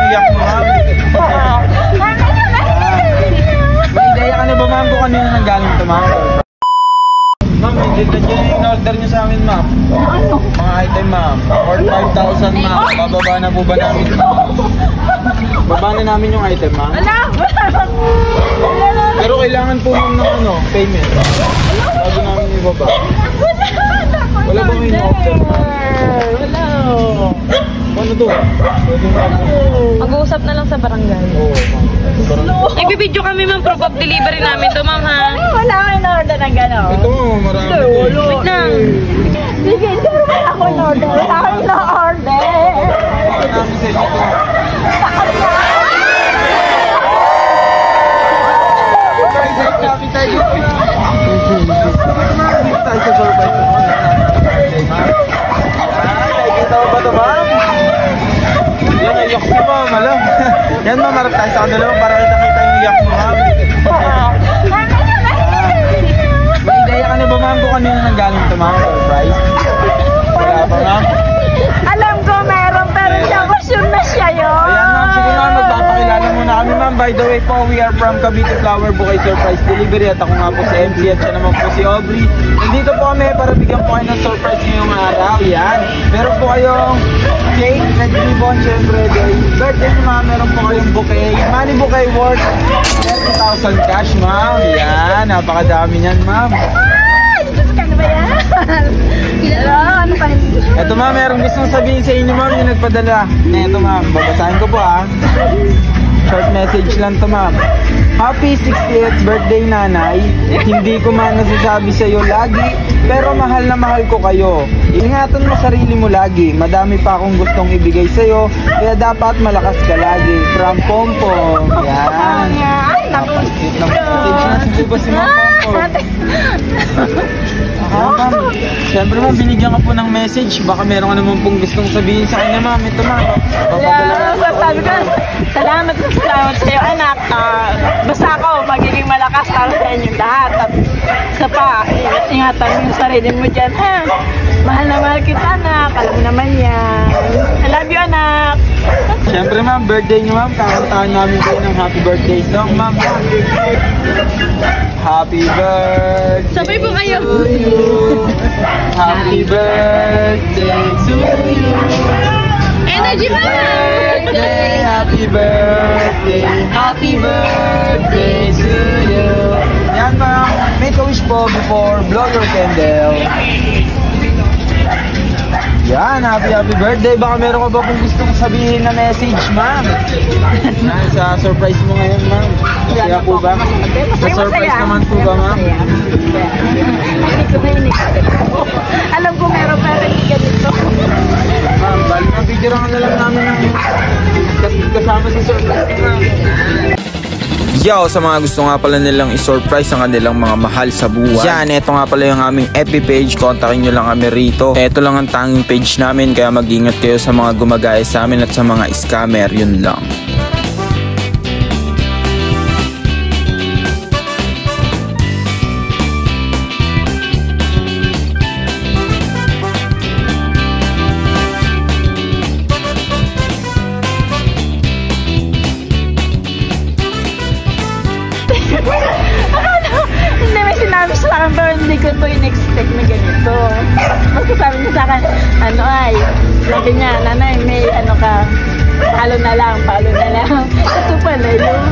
iyak mo, ma'am. May ideya ka na ba, ma'am, kung kanina nanggaling ito, ma'am? Ma'am, hindi na dyan yung in-order niyo sa amin, ma'am. Ano? Mga item, ma'am. Or 5,000, ma'am. Bababa na po ba namin? Baba na namin yung item, ma'am. Wala! Pero kailangan po ma'am ng ano, payment. Bago namin ibaba. Wala bang in-order, ma'am? Wala. Ano to? Mag-uusap na lang sa barangay. Oo, ma'am. Nagbibideo kami, ma'am, proof of delivery namin to, ma'am, ha? Wala akong in-order ng gano'n. Ito, marami. Wait lang. Sige, hindi naman ako in-order. Wala akong in-order. Baka namin sa inyo to. Takot na. Kapit tayo. Dito tayo sa surprise. Nakikita mo ba ito, ma'am? Yan, naiyak si ma'am, alam. Yan, ma'am, marap tayo sa kanila para kita-kita yung iyak mo, ma'am. May ideya ka na ba, ma'am, kung kanina nanggaling ito, ma'am? Surprise? Wala pa, ma'am? Alam ko meron, pero hindi ako sure na siya yun. Ayan, ma'am, sige, ma'am, magpapakilala muna kami, ma'am. By the way po, we are from Cavite Flower Bouquet Surprise Delivery at ako nga po si MC at siya naman po si Aubrey. Nandito po kami para bigyan po kayo ng surprise ngayong araw. Yan. Meron po kayong cake, nag-ribbon, syempre, birthday ni ma'am, meron po kayong bouquet. Money bouquet worth 30,000 cash, ma'am. Yan, napakadami niyan, ma'am. Ano ba yan? Ano pa? Ito, ma'am, meron gustong sabihin sa inyo, ma'am, yung nagpadala. Ito, ma'am, babasahin ko po, ha. Short message lang to, ma'am. Happy 60th birthday, nanay. Hindi ko man nasasabi sa iyo lagi, pero mahal na mahal ko kayo. Ingatan mo sarili mo lagi. Madami pa akong gustong ibigay sa iyo, kaya dapat malakas ka lagi. From Pompom. Yan. Napakit ng message na si Buba si Ma'am Pompom. Ma'am, siyempre, ma'am, binigyan ka po ng message. Baka meron ka naman pong gustong sabihin sa kanya, ma'am. Ito, ma'am. Sabi ko, salamat sa iyo, anak. Basta ako, magiging malakas para sa inyo lahat. At isa pa, ingatan mo yung sarili mo dyan, ha? Mahal na mahal kita, anak. Alam mo naman yan. I love you, anak. Siyempre, ma'am, birthday niyo, ma'am. Kakantahan namin kayo ng happy birthday song, ma'am. Happy birthday. Sabay po kayo. To you. Happy birthday to you. Energy, ma'am. Happy birthday. Happy birthday to you. Yan, ma'am. Make a wish po before blow your candle. Yan, happy birthday. Baka meron ka ba kung gustong sabihin na message, ma'am? Yan, sa surprise mo ngayon, ma'am. Masaya po ba? Sa surprise naman po ba, ma'am? Hindi ko na in-expect. Alam ko meron pero hindi ganito. Ma'am, bali na video na lang namin ng kasama sa surprise, ma'am. Yo, sa mga gusto nga pala nilang i-surprise ang kanilang mga mahal sa buwan. Yan, eto nga pala yung aming FB page. Kontakin nyo lang kami rito. Eto lang ang tanging page namin, kaya mag-ingat kayo sa mga gumagaya sa amin at sa mga scammer. Yun lang. Hindi, may sinabi sa akin pero hindi ko to in-expect na ganito. Basta sabi niya sa akin, sabi niya, nanay, may ano ka, palo na lang. Ito pala yun.